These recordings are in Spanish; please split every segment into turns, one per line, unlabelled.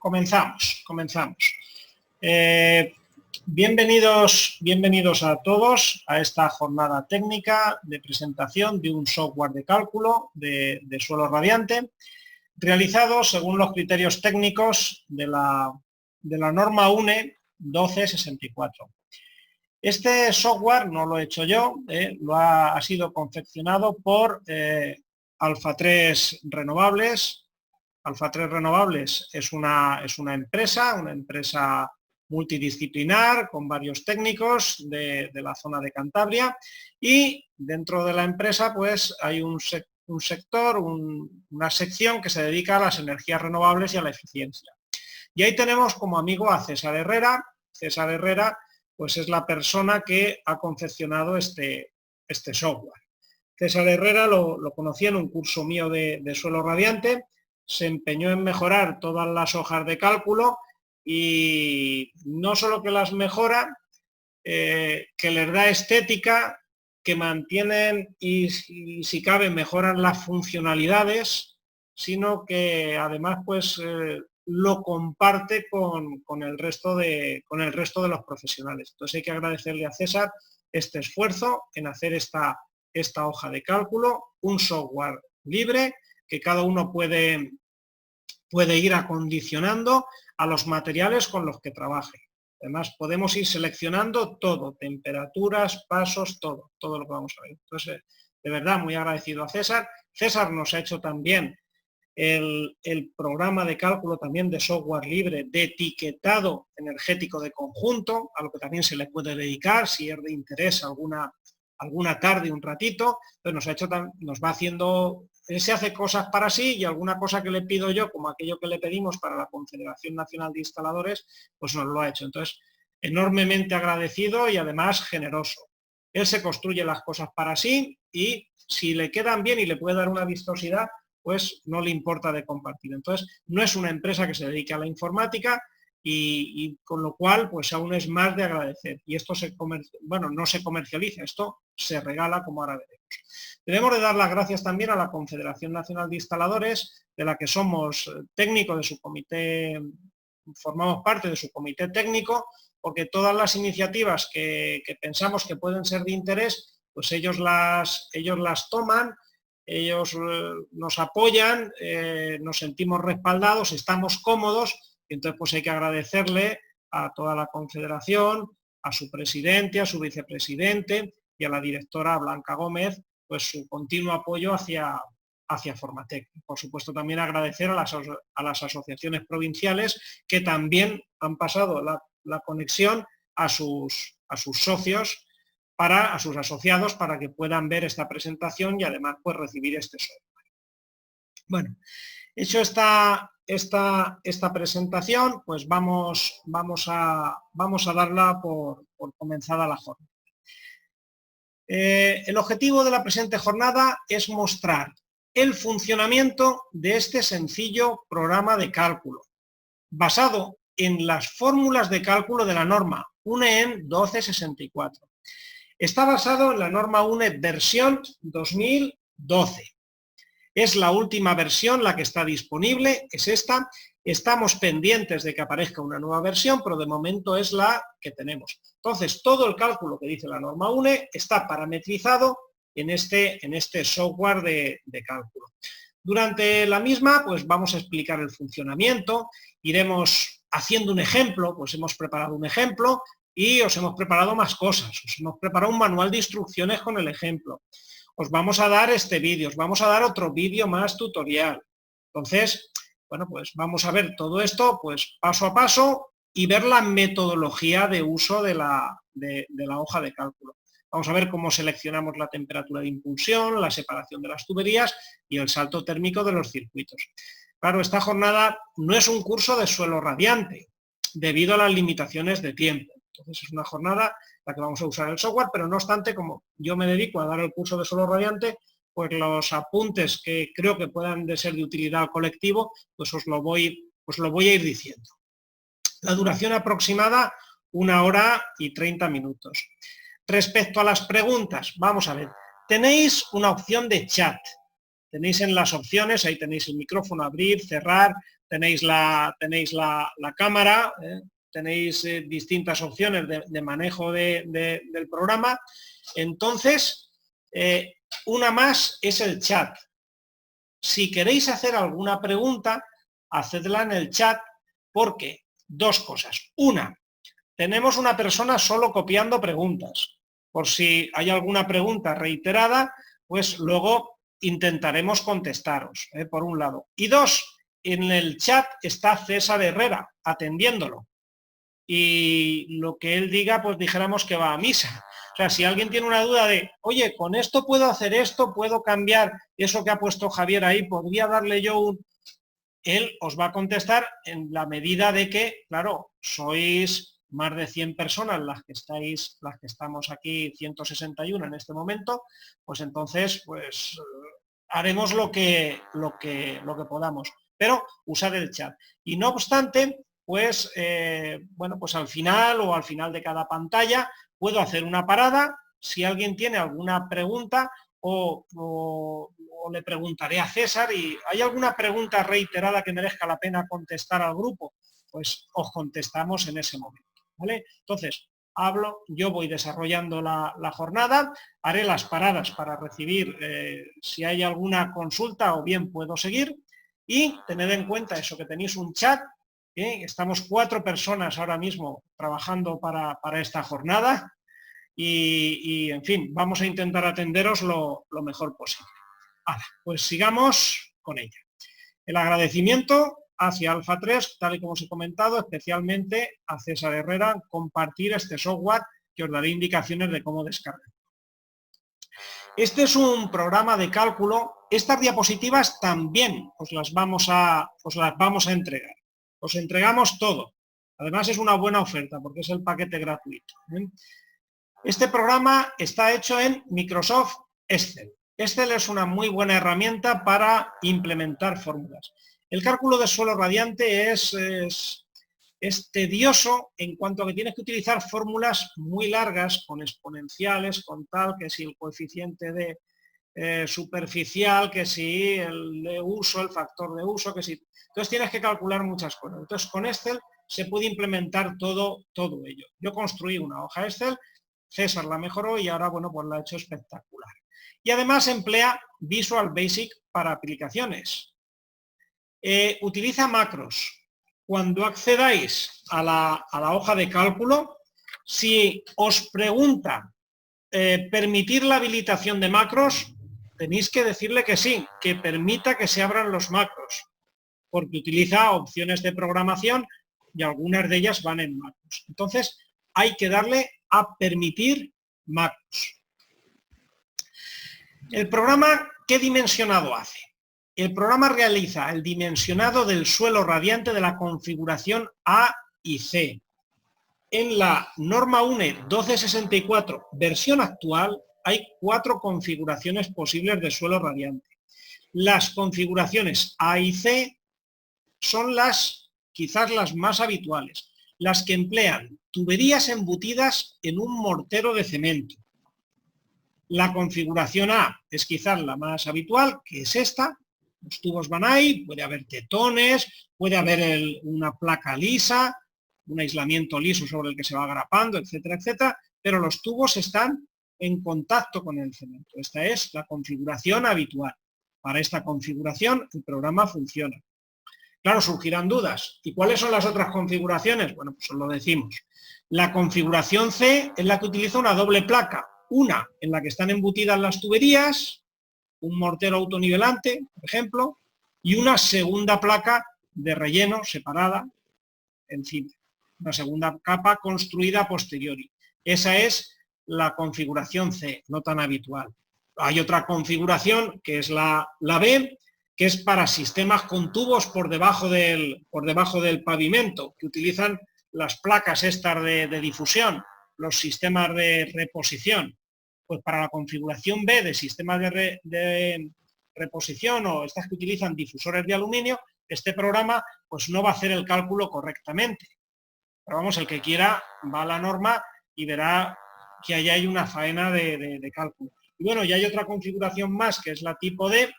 comenzamos. Bienvenidos a todos a esta jornada técnica de presentación de un software de cálculo de suelo radiante, realizado según los criterios técnicos de la norma UNE 1264. Este software no lo he hecho yo, ha sido confeccionado por Alfa 3 Renovables. Alfa 3 Renovables es una empresa multidisciplinar con varios técnicos de la zona de Cantabria, y dentro de la empresa pues hay un sector, una sección que se dedica a las energías renovables y a la eficiencia. Y ahí tenemos como amigo a César Herrera. César Herrera pues es la persona que ha confeccionado este software. César Herrera lo conocí en un curso mío de suelo radiante, se empeñó en mejorar todas las hojas de cálculo y no solo que las mejora, que les da estética, que mantienen y si cabe mejoran las funcionalidades, sino que además pues lo comparte con el resto de los profesionales. Entonces hay que agradecerle a César este esfuerzo en hacer esta hoja de cálculo, un software libre que cada uno puede ir acondicionando a los materiales con los que trabaje. Además podemos ir seleccionando todo, temperaturas, pasos, todo lo que vamos a ver. Entonces, de verdad, muy agradecido a César. César nos ha hecho también el programa de cálculo también de software libre de etiquetado energético de conjunto, a lo que también se le puede dedicar si es de interés alguna tarde, un ratito. Entonces nos va haciendo, se hace cosas para sí, y alguna cosa que le pido yo, como aquello que le pedimos para la Confederación Nacional de Instaladores, pues nos lo ha hecho. Entonces, enormemente agradecido y además generoso. Él se construye las cosas para sí y si le quedan bien y le puede dar una vistosidad, pues no le importa de compartir. Entonces, no es una empresa que se dedique a la informática y con lo cual, pues aún es más de agradecer. Y esto no se comercializa, esto se regala, como ahora veremos. Debemos de dar las gracias también a la Confederación Nacional de Instaladores, de la que somos técnicos de su comité, formamos parte de su comité técnico, porque todas las iniciativas que pensamos que pueden ser de interés, pues ellos las toman, ellos nos apoyan, nos sentimos respaldados, estamos cómodos, y entonces pues hay que agradecerle a toda la Confederación, a su presidente, a su vicepresidente y a la directora Blanca Gómez, pues su continuo apoyo hacia Formatec. Por supuesto también agradecer a las asociaciones provinciales que también han pasado la conexión a sus socios, a sus asociados, para que puedan ver esta presentación y además pues recibir este software. Bueno, hecho esta presentación, pues vamos a darla por comenzada la jornada. El objetivo de la presente jornada es mostrar el funcionamiento de este sencillo programa de cálculo, basado en las fórmulas de cálculo de la norma UNE 1264. Está basado en la norma UNE versión 2012. Es la última versión la que está disponible, es esta. Estamos pendientes de que aparezca una nueva versión, pero de momento es la que tenemos. Entonces, todo el cálculo que dice la norma UNE está parametrizado en este software de cálculo. Durante la misma, pues vamos a explicar el funcionamiento, iremos haciendo un ejemplo, pues hemos preparado un ejemplo y os hemos preparado más cosas. Os hemos preparado un manual de instrucciones con el ejemplo. Os vamos a dar este vídeo, os vamos a dar otro vídeo más tutorial. Entonces, bueno, pues vamos a ver todo esto pues paso a paso y ver la metodología de uso de la hoja de cálculo. Vamos a ver cómo seleccionamos la temperatura de impulsión, la separación de las tuberías y el salto térmico de los circuitos. Claro, esta jornada no es un curso de suelo radiante, debido a las limitaciones de tiempo. Entonces es una jornada en la que vamos a usar el software, pero no obstante, como yo me dedico a dar el curso de suelo radiante, pues los apuntes que creo que puedan ser de utilidad al colectivo, pues os lo voy a ir diciendo. La duración aproximada, 1 hora y 30 minutos. Respecto a las preguntas, vamos a ver, tenéis una opción de chat. Tenéis en las opciones, ahí tenéis el micrófono, abrir, cerrar, tenéis la cámara, tenéis distintas opciones de manejo del programa. Entonces, una más es el chat. Si queréis hacer alguna pregunta, hacedla en el chat, porque dos cosas. Una, tenemos una persona solo copiando preguntas. Por si hay alguna pregunta reiterada, pues luego intentaremos contestaros, por un lado. Y dos, en el chat está César Herrera atendiéndolo. Y lo que él diga, pues dijéramos que va a misa. O sea, si alguien tiene una duda de, oye, con esto puedo hacer esto, puedo cambiar eso que ha puesto Javier ahí, podría darle yo un... Él os va a contestar en la medida de que, claro, sois más de 100 personas las que estamos aquí, 161 en este momento, pues entonces, pues haremos lo que podamos, pero usad el chat. Y no obstante, pues, bueno, pues al final de cada pantalla puedo hacer una parada. Si alguien tiene alguna pregunta o le preguntaré a César, y hay alguna pregunta reiterada que merezca la pena contestar al grupo, pues os contestamos en ese momento, ¿vale? Entonces, yo voy desarrollando la jornada, haré las paradas para recibir si hay alguna consulta o bien puedo seguir, y tened en cuenta eso, que tenéis un chat. Estamos 4 personas ahora mismo trabajando para esta jornada y, en fin, vamos a intentar atenderos lo mejor posible. Ahora, pues sigamos con ella. El agradecimiento hacia Alfa 3, tal y como os he comentado, especialmente a César Herrera, compartir este software que os daré indicaciones de cómo descargar. Este es un programa de cálculo. Estas diapositivas también os las vamos a entregar. Os entregamos todo. Además es una buena oferta porque es el paquete gratuito. Este programa está hecho en Microsoft Excel. Excel es una muy buena herramienta para implementar fórmulas. El cálculo de suelo radiante es tedioso en cuanto a que tienes que utilizar fórmulas muy largas, con exponenciales, con tal, que si el coeficiente de superficial, que si el de uso, el factor de uso, que si... Entonces tienes que calcular muchas cosas. Entonces con Excel se puede implementar todo ello. Yo construí una hoja Excel, César la mejoró y ahora, bueno, pues la ha hecho espectacular. Y además emplea Visual Basic para aplicaciones. Utiliza macros. Cuando accedáis a la hoja de cálculo, si os pregunta permitir la habilitación de macros, tenéis que decirle que sí, que permita que se abran los macros, porque utiliza opciones de programación y algunas de ellas van en macros. Entonces, hay que darle a permitir macros. El programa, ¿qué dimensionado hace? El programa realiza el dimensionado del suelo radiante de la configuración A y C. En la norma UNE 1264, versión actual, hay 4 configuraciones posibles de suelo radiante. Las configuraciones A y C son quizás las más habituales, las que emplean tuberías embutidas en un mortero de cemento. La configuración A es quizás la más habitual, que es esta. Los tubos van ahí, puede haber tetones, puede haber una placa lisa, un aislamiento liso sobre el que se va agrapando, etcétera, etcétera, pero los tubos están en contacto con el cemento. Esta es la configuración habitual. Para esta configuración el programa funciona. Claro, surgirán dudas. ¿Y cuáles son las otras configuraciones? Bueno, pues os lo decimos. La configuración C es la que utiliza una doble placa. Una en la que están embutidas las tuberías, un mortero autonivelante, por ejemplo, y una segunda placa de relleno separada encima. Una segunda capa construida a posteriori. Esa es la configuración C, no tan habitual. Hay otra configuración, que es la B, que es para sistemas con tubos por debajo del pavimento, que utilizan las placas estas de difusión, los sistemas de reposición. Pues para la configuración B de sistemas de reposición o estas que utilizan difusores de aluminio, este programa pues no va a hacer el cálculo correctamente. Pero vamos, el que quiera va a la norma y verá que allá hay una faena de cálculo. Y bueno, ya hay otra configuración más, que es la tipo D,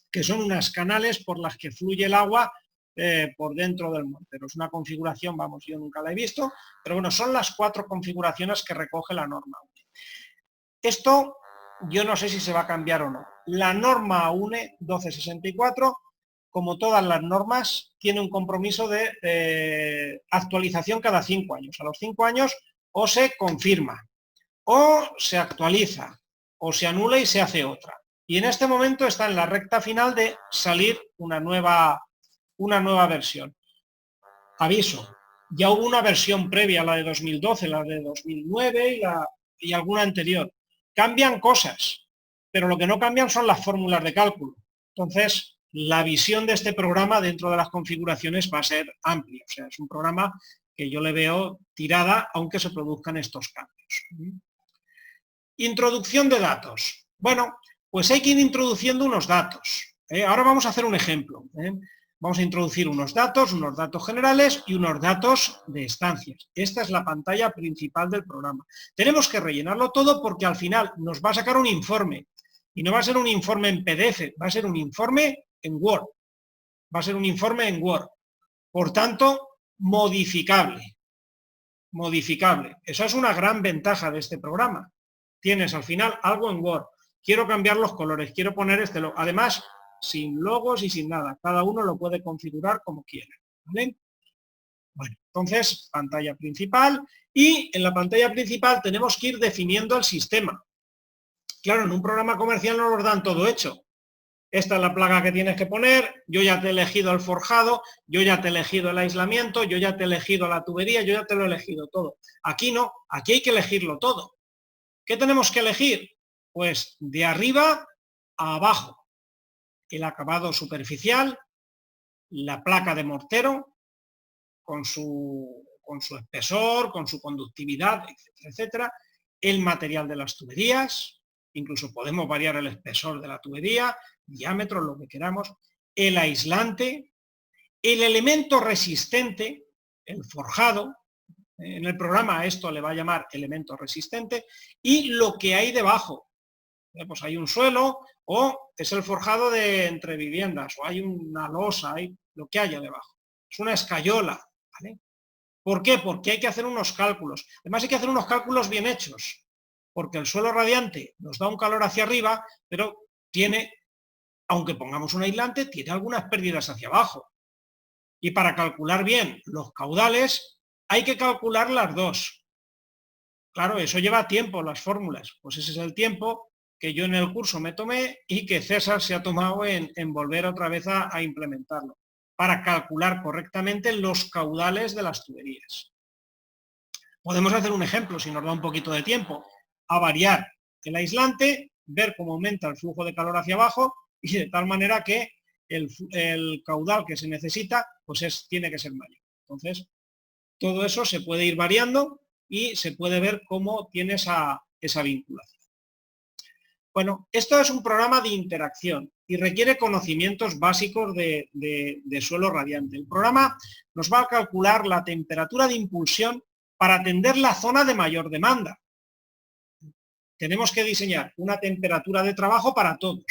que son unas canales por las que fluye el agua por dentro del mortero. Es una configuración, vamos, yo nunca la he visto, pero bueno, son las 4 configuraciones que recoge la norma UNE. Esto yo no sé si se va a cambiar o no. La norma UNE 1264, como todas las normas, tiene un compromiso de actualización cada 5 años. A los 5 años o se confirma, o se actualiza, o se anula y se hace otra. Y en este momento está en la recta final de salir una nueva versión. Aviso, ya hubo una versión previa, la de 2012, la de 2009 y alguna anterior. Cambian cosas, pero lo que no cambian son las fórmulas de cálculo. Entonces, la visión de este programa dentro de las configuraciones va a ser amplia. O sea, es un programa que yo le veo tirada, aunque se produzcan estos cambios. Introducción de datos. Bueno, pues hay que ir introduciendo unos datos. Ahora vamos a hacer un ejemplo. Vamos a introducir unos datos generales y unos datos de estancias. Esta es la pantalla principal del programa. Tenemos que rellenarlo todo porque al final nos va a sacar un informe. Y no va a ser un informe en PDF, va a ser un informe en Word. Va a ser un informe en Word. Por tanto, modificable. Modificable. Esa es una gran ventaja de este programa. Tienes al final algo en Word. Quiero cambiar los colores, quiero poner este logo. Además, sin logos y sin nada. Cada uno lo puede configurar como quiera. ¿Vale? Bueno, entonces, pantalla principal. Y en la pantalla principal tenemos que ir definiendo el sistema. Claro, en un programa comercial no nos dan todo hecho. Esta es la placa que tienes que poner, yo ya te he elegido el forjado, yo ya te he elegido el aislamiento, yo ya te he elegido la tubería, yo ya te lo he elegido todo. Aquí no, aquí hay que elegirlo todo. ¿Qué tenemos que elegir? Pues de arriba a abajo. El acabado superficial, la placa de mortero, con su espesor, con su conductividad, etcétera, etcétera. El material de las tuberías, incluso podemos variar el espesor de la tubería, diámetro, lo que queramos, el aislante, el elemento resistente, el forjado, en el programa a esto le va a llamar elemento resistente, y lo que hay debajo. Pues hay un suelo o es el forjado de entre viviendas, o hay una losa, hay lo que haya debajo. Es una escayola, ¿vale? ¿Por qué? Porque hay que hacer unos cálculos. Además hay que hacer unos cálculos bien hechos, porque el suelo radiante nos da un calor hacia arriba, pero tiene, aunque pongamos un aislante, tiene algunas pérdidas hacia abajo. Y para calcular bien los caudales, hay que calcular las dos. Claro, eso lleva tiempo, las fórmulas. Pues ese es el tiempo que yo en el curso me tomé y que César se ha tomado en volver otra vez a implementarlo, para calcular correctamente los caudales de las tuberías. Podemos hacer un ejemplo, si nos da un poquito de tiempo, a variar el aislante, ver cómo aumenta el flujo de calor hacia abajo y de tal manera que el caudal que se necesita pues tiene que ser mayor. Entonces, todo eso se puede ir variando y se puede ver cómo tiene esa vinculación. Bueno, esto es un programa de interacción y requiere conocimientos básicos de suelo radiante. El programa nos va a calcular la temperatura de impulsión para atender la zona de mayor demanda. Tenemos que diseñar una temperatura de trabajo para todos.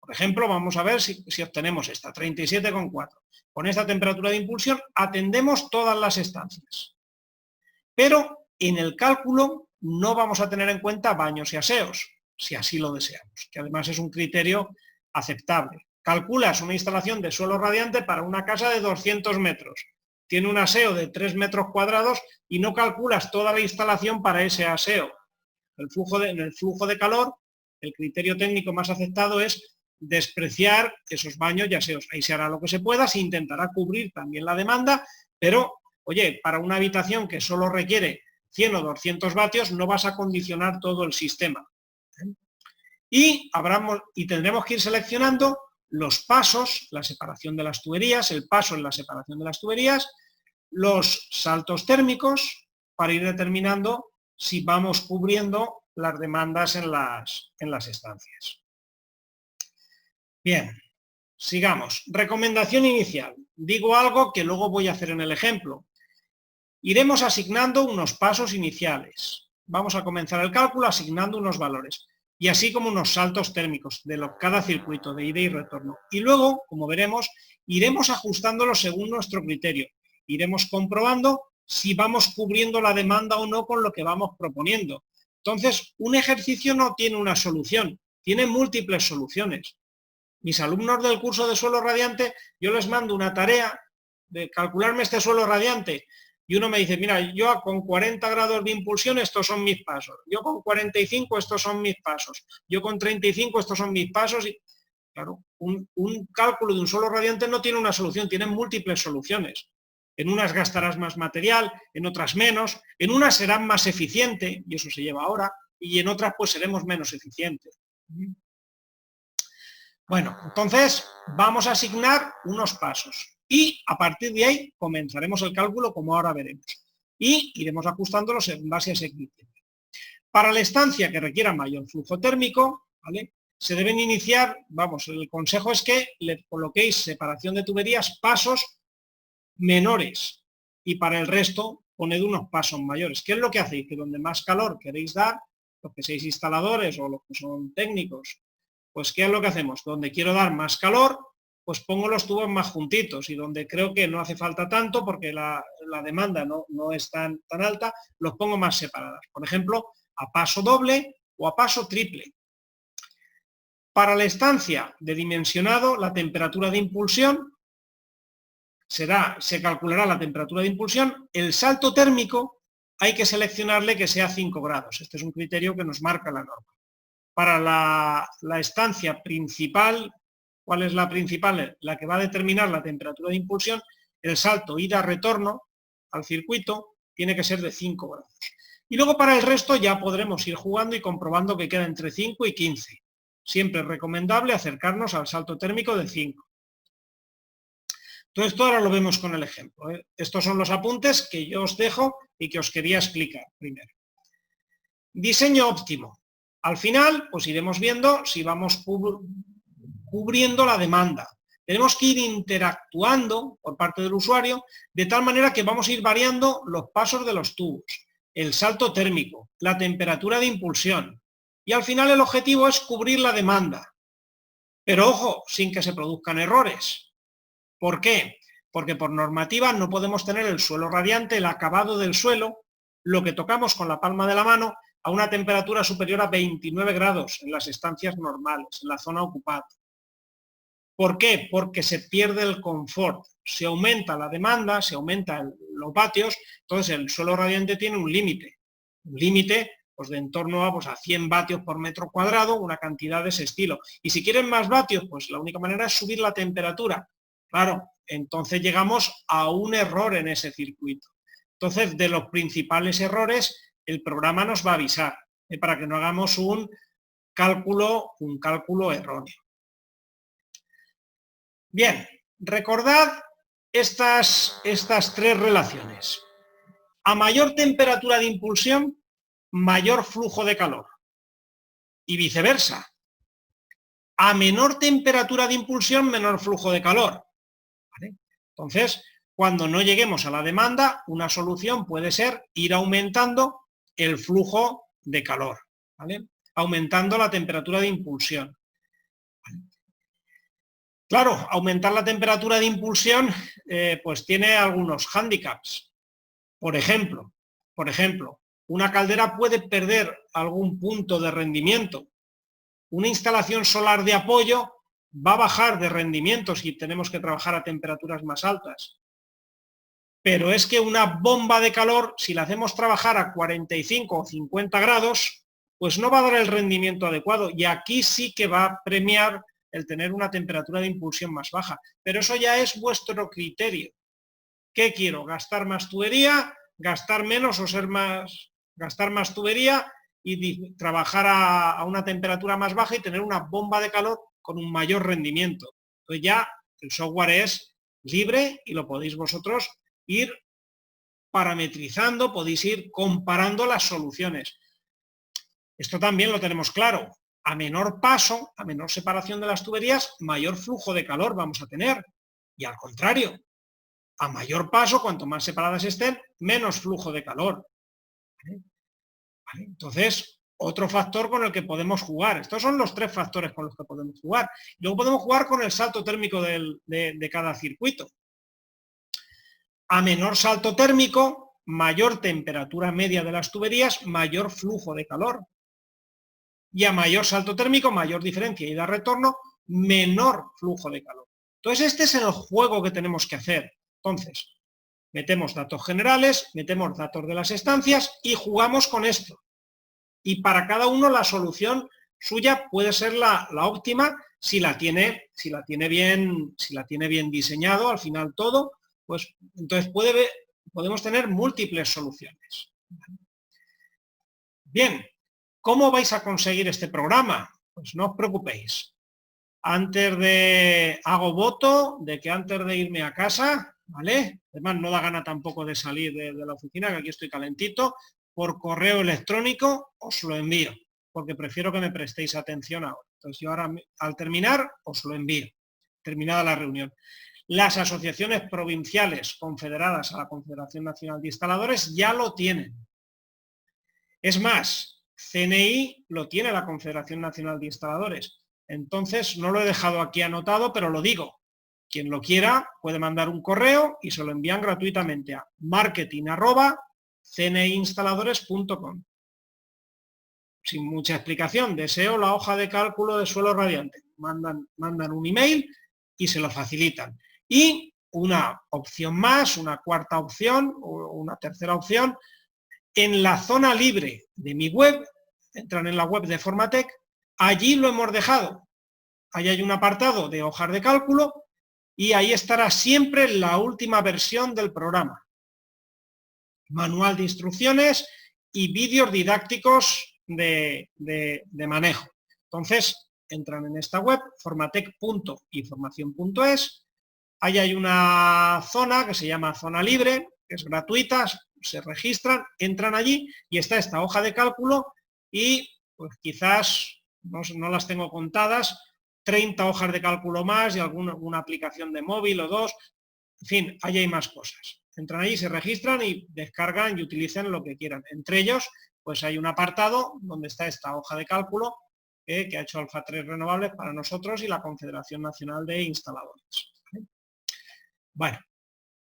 Por ejemplo, vamos a ver si obtenemos esta, 37,4. Con esta temperatura de impulsión atendemos todas las estancias. Pero en el cálculo no vamos a tener en cuenta baños y aseos, si así lo deseamos, que además es un criterio aceptable. Calculas una instalación de suelo radiante para una casa de 200 metros. Tiene un aseo de 3 metros cuadrados y no calculas toda la instalación para ese aseo. En el flujo de calor, el criterio técnico más aceptado es despreciar esos baños y aseos. Ahí se hará lo que se pueda, se intentará cubrir también la demanda, pero, oye, para una habitación que solo requiere 100 o 200 vatios, no vas a condicionar todo el sistema. Y tendremos que ir seleccionando los pasos, la separación de las tuberías, el paso en la separación de las tuberías, los saltos térmicos, para ir determinando si vamos cubriendo las demandas en las estancias. Bien, sigamos. Recomendación inicial. Digo algo que luego voy a hacer en el ejemplo. Iremos asignando unos pasos iniciales. Vamos a comenzar el cálculo asignando unos valores y así como unos saltos térmicos de cada circuito de ida y retorno. Y luego, como veremos, iremos ajustándolo según nuestro criterio. Iremos comprobando si vamos cubriendo la demanda o no con lo que vamos proponiendo. Entonces, un ejercicio no tiene una solución, tiene múltiples soluciones. Mis alumnos del curso de suelo radiante, yo les mando una tarea de calcularme este suelo radiante y uno me dice, mira, yo con 40 grados de impulsión estos son mis pasos, yo con 45 estos son mis pasos, yo con 35 estos son mis pasos. Y claro, un cálculo de un suelo radiante no tiene una solución, tiene múltiples soluciones. En unas gastarás más material, en otras menos, en unas serán más eficiente, y eso se lleva ahora, y en otras pues seremos menos eficientes. Bueno, entonces vamos a asignar unos pasos y a partir de ahí comenzaremos el cálculo como ahora veremos y iremos ajustándolos en base a ese criterio. Para la estancia que requiera mayor flujo térmico, ¿vale?, se deben iniciar, vamos, el consejo es que le coloquéis separación de tuberías pasos menores y para el resto poned unos pasos mayores. ¿Qué es lo que hacéis? Que donde más calor queréis dar, los que seáis instaladores o los que son técnicos, pues ¿qué es lo que hacemos? Donde quiero dar más calor, pues pongo los tubos más juntitos y donde creo que no hace falta tanto porque la demanda no es tan alta, los pongo más separadas. Por ejemplo, a paso doble o a paso triple. Para la estancia de dimensionado, la temperatura de impulsión se calculará la temperatura de impulsión. El salto térmico hay que seleccionarle que sea 5 grados. Este es un criterio que nos marca la norma. Para la estancia principal, ¿cuál es la principal? La que va a determinar la temperatura de impulsión, el salto ida-retorno al circuito tiene que ser de 5 grados. Y luego para el resto ya podremos ir jugando y comprobando que queda entre 5 y 15. Siempre es recomendable acercarnos al salto térmico de 5. Todo esto ahora lo vemos con el ejemplo. Estos son los apuntes que yo os dejo y que os quería explicar primero. Diseño óptimo. Al final, pues iremos viendo si vamos cubriendo la demanda. Tenemos que ir interactuando por parte del usuario de tal manera que vamos a ir variando los pasos de los tubos, el salto térmico, la temperatura de impulsión. Y al final el objetivo es cubrir la demanda. Pero ojo, sin que se produzcan errores. ¿Por qué? Porque por normativa no podemos tener el suelo radiante, el acabado del suelo, lo que tocamos con la palma de la mano, a una temperatura superior a 29 grados en las estancias normales, en la zona ocupada. ¿Por qué? Porque se pierde el confort, se aumenta la demanda, se aumentan los vatios, entonces el suelo radiante tiene un límite pues de en torno a 100 vatios por metro cuadrado, una cantidad de ese estilo. Y si quieren más vatios, pues la única manera es subir la temperatura. Claro, entonces llegamos a un error en ese circuito. Entonces, de los principales errores, el programa nos va a avisar para que no hagamos un cálculo erróneo. Bien, recordad estas tres relaciones. A mayor temperatura de impulsión, mayor flujo de calor. Y viceversa. A menor temperatura de impulsión, menor flujo de calor. ¿Vale? Entonces, cuando no lleguemos a la demanda, una solución puede ser ir aumentando el flujo de calor, ¿vale?, aumentando la temperatura de impulsión. Claro, aumentar la temperatura de impulsión pues tiene algunos hándicaps. Por ejemplo, una caldera puede perder algún punto de rendimiento. Una instalación solar de apoyo va a bajar de rendimiento si tenemos que trabajar a temperaturas más altas. Pero es que una bomba de calor, si la hacemos trabajar a 45 o 50 grados, pues no va a dar el rendimiento adecuado. Y aquí sí que va a premiar el tener una temperatura de impulsión más baja. Pero eso ya es vuestro criterio. ¿Qué quiero? ¿Gastar más tubería? ¿Gastar menos o gastar más tubería y trabajar a una temperatura más baja y tener una bomba de calor con un mayor rendimiento? Entonces ya el software es libre y lo podéis vosotros ir parametrizando, podéis ir comparando las soluciones. Esto también lo tenemos claro. A menor paso, a menor separación de las tuberías, mayor flujo de calor vamos a tener. Y al contrario, a mayor paso, cuanto más separadas estén, menos flujo de calor. ¿Vale? Entonces, otro factor con el que podemos jugar. Estos son los 3 factores con los que podemos jugar. Luego podemos jugar con el salto térmico de cada circuito. A menor salto térmico, mayor temperatura media de las tuberías, mayor flujo de calor. Y a mayor salto térmico, mayor diferencia ida retorno, menor flujo de calor. Entonces, este es el juego que tenemos que hacer. Entonces, metemos datos generales, metemos datos de las estancias y jugamos con esto. Y para cada uno la solución suya puede ser la óptima si la tiene bien diseñado al final todo, pues entonces podemos tener múltiples soluciones. Bien, ¿cómo vais a conseguir este programa? Pues no os preocupéis. Hago voto de que antes de irme a casa, ¿vale? Además no da gana tampoco de salir de la oficina, que aquí estoy calentito, por correo electrónico os lo envío, porque prefiero que me prestéis atención ahora. Entonces yo ahora al terminar os lo envío, terminada la reunión. Las asociaciones provinciales confederadas a la Confederación Nacional de Instaladores ya lo tienen. Es más, CNI lo tiene la Confederación Nacional de Instaladores. Entonces, no lo he dejado aquí anotado, pero lo digo. Quien lo quiera puede mandar un correo y se lo envían gratuitamente a marketing@cniinstaladores.com. Sin mucha explicación, deseo la hoja de cálculo de suelo radiante. Mandan un email y se lo facilitan. Y una opción más, una cuarta opción o una tercera opción, en la zona libre de mi web, entran en la web de Formatec, allí lo hemos dejado. Ahí hay un apartado de hojas de cálculo y ahí estará siempre la última versión del programa. Manual de instrucciones y vídeos didácticos de manejo. Entonces, entran en esta web, formatec.información.es. Ahí hay una zona que se llama zona libre, que es gratuita, se registran, entran allí y está esta hoja de cálculo y pues quizás, no las tengo contadas, 30 hojas de cálculo más y alguna aplicación de móvil o 2, en fin, ahí hay más cosas. Entran allí, se registran y descargan y utilizan lo que quieran. Entre ellos, pues hay un apartado donde está esta hoja de cálculo que ha hecho Alfa 3 Renovables para nosotros y la Confederación Nacional de Instaladores. Bueno,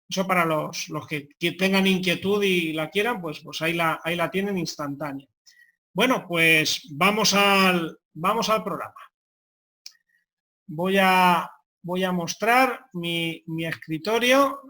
eso para los que tengan inquietud y la quieran, pues ahí la tienen instantánea. Bueno, pues vamos al programa. Voy a mostrar mi escritorio.